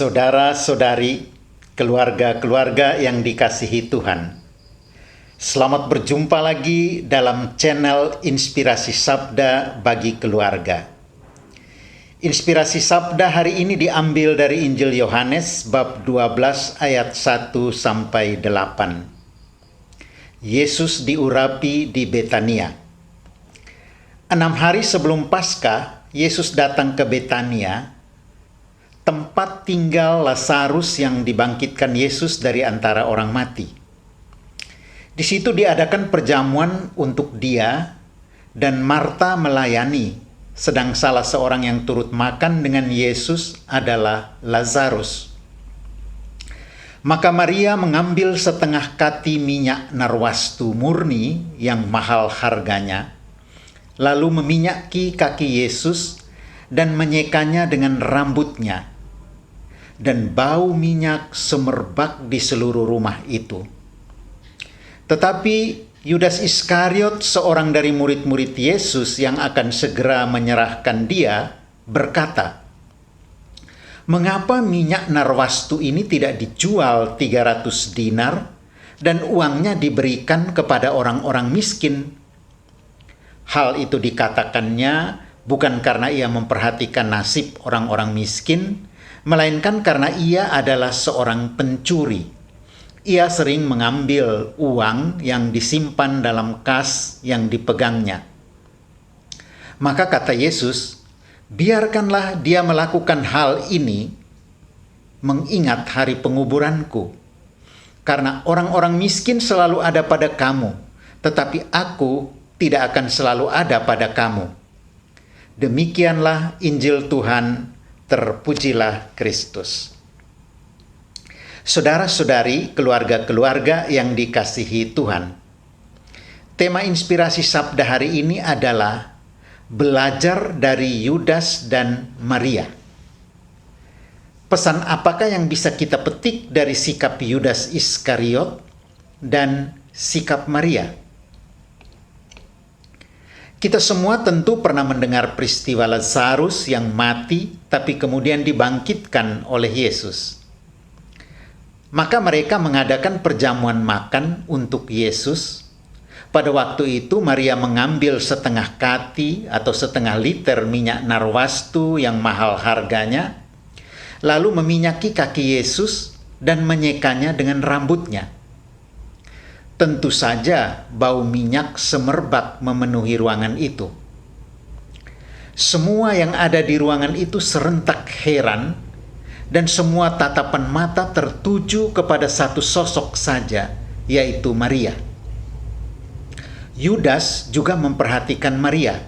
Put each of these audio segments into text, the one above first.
Saudara-saudari, keluarga-keluarga yang dikasihi Tuhan. Selamat berjumpa lagi dalam channel Inspirasi Sabda bagi Keluarga. Inspirasi Sabda hari ini diambil dari Injil Yohanes bab 12 ayat 1 sampai 8. Yesus diurapi di Betania. 6 hari sebelum Paskah, Yesus datang ke Betania, tempat tinggal Lazarus yang dibangkitkan Yesus dari antara orang mati. Di situ diadakan perjamuan untuk dia, dan Marta melayani, sedang salah seorang yang turut makan dengan Yesus adalah Lazarus. Maka Maria mengambil setengah kati minyak narwastu murni yang mahal harganya, lalu meminyaki kaki Yesus dan menyekanya dengan rambutnya, dan bau minyak semerbak di seluruh rumah itu. Tetapi Yudas Iskariot, seorang dari murid-murid Yesus yang akan segera menyerahkan dia, berkata, "Mengapa minyak narwastu ini tidak dijual 300 dinar dan uangnya diberikan kepada orang-orang miskin?" Hal itu dikatakannya bukan karena ia memperhatikan nasib orang-orang miskin, melainkan karena ia adalah seorang pencuri. Ia sering mengambil uang yang disimpan dalam kas yang dipegangnya. Maka kata Yesus, "Biarkanlah dia melakukan hal ini mengingat hari penguburanku. Karena orang-orang miskin selalu ada pada kamu, tetapi aku tidak akan selalu ada pada kamu." Demikianlah Injil Tuhan. Terpujilah Kristus. Saudara-saudari, keluarga-keluarga yang dikasihi Tuhan. Tema inspirasi sabda hari ini adalah belajar dari Yudas dan Maria. Pesan apakah yang bisa kita petik dari sikap Yudas Iskariot dan sikap Maria? Kita semua tentu pernah mendengar peristiwa Lazarus yang mati tapi kemudian dibangkitkan oleh Yesus. Maka mereka mengadakan perjamuan makan untuk Yesus. Pada waktu itu Maria mengambil setengah kati atau setengah liter minyak narwastu yang mahal harganya, lalu meminyaki kaki Yesus dan menyekanya dengan rambutnya. Tentu saja bau minyak semerbak memenuhi ruangan itu. Semua yang ada di ruangan itu serentak heran, dan semua tatapan mata tertuju kepada satu sosok saja, yaitu Maria. Yudas juga memperhatikan Maria.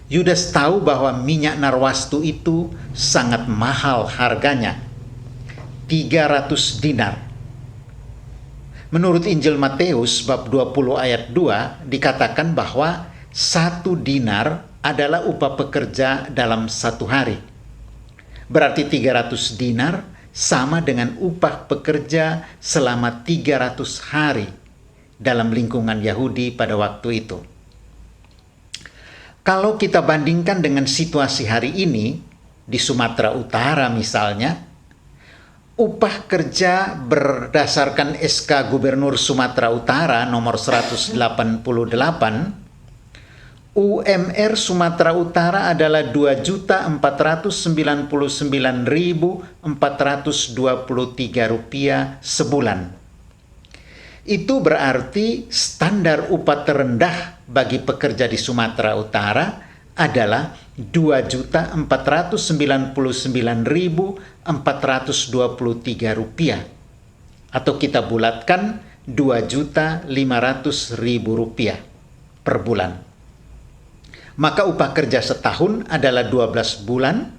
Yudas tahu bahwa minyak narwastu itu sangat mahal harganya, 300 dinar. Menurut Injil Matius bab 20 ayat 2 dikatakan bahwa 1 dinar adalah upah pekerja dalam 1 hari. Berarti 300 dinar sama dengan upah pekerja selama 300 hari dalam lingkungan Yahudi pada waktu itu. Kalau kita bandingkan dengan situasi hari ini di Sumatera Utara misalnya, upah kerja berdasarkan SK Gubernur Sumatera Utara nomor 188, UMR Sumatera Utara adalah Rp2.499.423 sebulan. Itu berarti standar upah terendah bagi pekerja di Sumatera Utara adalah Rp2.499.423, atau kita bulatkan Rp2.500.000 per bulan. Maka upah kerja setahun adalah 12 bulan,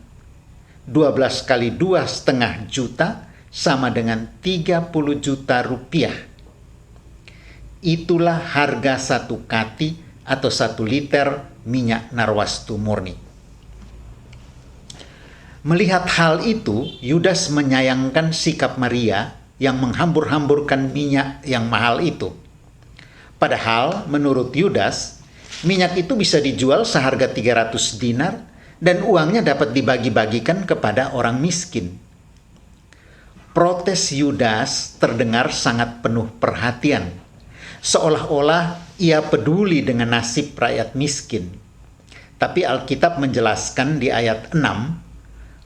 12 kali 2,5 juta sama dengan 30 juta rupiah. Itulah harga 1 kati atau 1 liter minyak narwastu murni. Melihat hal itu, Yudas menyayangkan sikap Maria yang menghambur-hamburkan minyak yang mahal itu. Padahal menurut Yudas, minyak itu bisa dijual seharga 300 dinar dan uangnya dapat dibagi-bagikan kepada orang miskin. protes Yudas terdengar sangat penuh perhatian, seolah-olah ia peduli dengan nasib rakyat miskin. Tapi Alkitab menjelaskan di ayat 6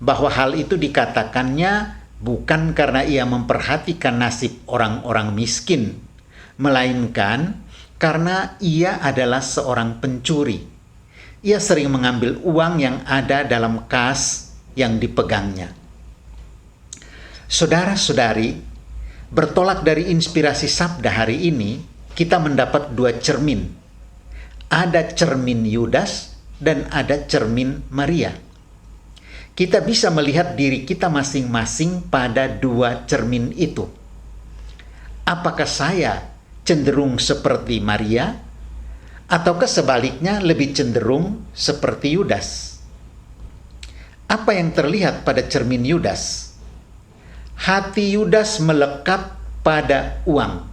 bahwa hal itu dikatakannya bukan karena ia memperhatikan nasib orang-orang miskin, melainkan karena ia adalah seorang pencuri. Ia sering mengambil uang yang ada dalam kas yang dipegangnya. Saudara-saudari, bertolak dari inspirasi sabda hari ini, kita mendapat dua cermin. Ada cermin Yudas dan ada cermin Maria. Kita bisa melihat diri kita masing-masing pada dua cermin itu. Apakah saya cenderung seperti Maria, ataukah sebaliknya lebih cenderung seperti Yudas? Apa yang terlihat pada cermin Yudas? Hati Yudas melekat pada uang.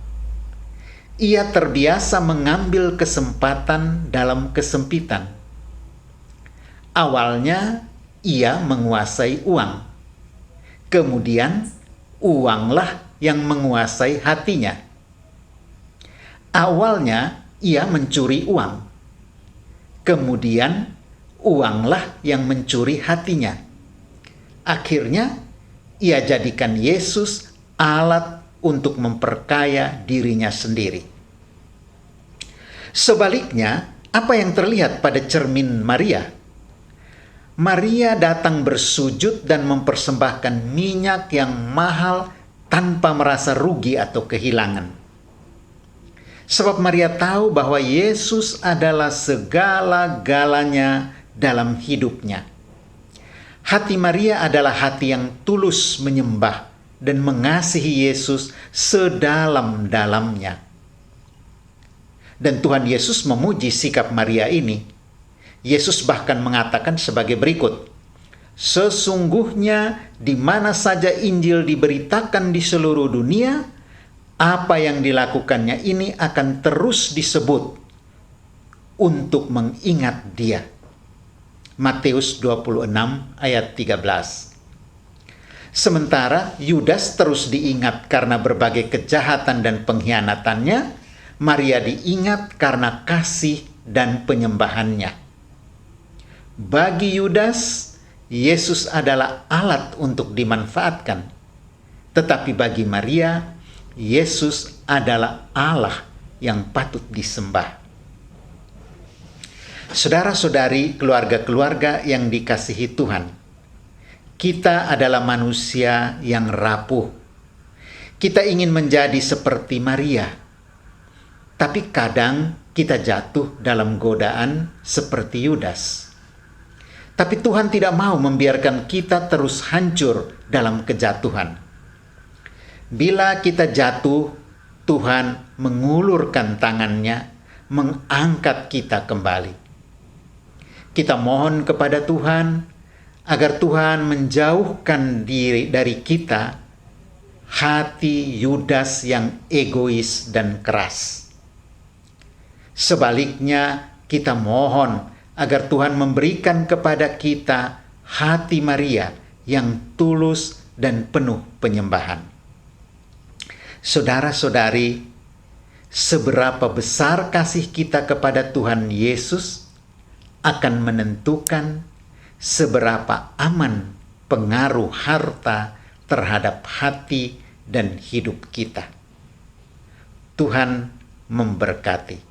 Ia terbiasa mengambil kesempatan dalam kesempitan. Awalnya ia menguasai uang. Kemudian uanglah yang menguasai hatinya. Awalnya ia mencuri uang. Kemudian uanglah yang mencuri hatinya. Akhirnya ia jadikan Yesus alat untuk memperkaya dirinya sendiri. Sebaliknya, apa yang terlihat pada cermin Maria? Maria datang bersujud dan mempersembahkan minyak yang mahal tanpa merasa rugi atau kehilangan. Sebab Maria tahu bahwa Yesus adalah segala-galanya dalam hidupnya. Hati Maria adalah hati yang tulus menyembah dan mengasihi Yesus sedalam-dalamnya. Dan Tuhan Yesus memuji sikap Maria ini. Yesus bahkan mengatakan sebagai berikut, "Sesungguhnya di mana saja Injil diberitakan di seluruh dunia, apa yang dilakukannya ini akan terus disebut untuk mengingat Dia." Matius 26 ayat 13. Sementara Yudas terus diingat karena berbagai kejahatan dan pengkhianatannya, Maria diingat karena kasih dan penyembahannya. Bagi Yudas, Yesus adalah alat untuk dimanfaatkan. Tetapi bagi Maria, Yesus adalah Allah yang patut disembah. Saudara-saudari, keluarga-keluarga yang dikasihi Tuhan, kita adalah manusia yang rapuh. Kita ingin menjadi seperti Maria, tapi kadang kita jatuh dalam godaan seperti Yudas. Tapi Tuhan tidak mau membiarkan kita terus hancur dalam kejatuhan. Bila kita jatuh, Tuhan mengulurkan tangannya, mengangkat kita kembali. Kita mohon kepada Tuhan agar Tuhan menjauhkan diri dari kita hati Yudas yang egois dan keras. Sebaliknya, kita mohon agar Tuhan memberikan kepada kita hati Maria yang tulus dan penuh penyembahan. Saudara-saudari, seberapa besar kasih kita kepada Tuhan Yesus akan menentukan seberapa aman pengaruh harta terhadap hati dan hidup kita. Tuhan memberkati.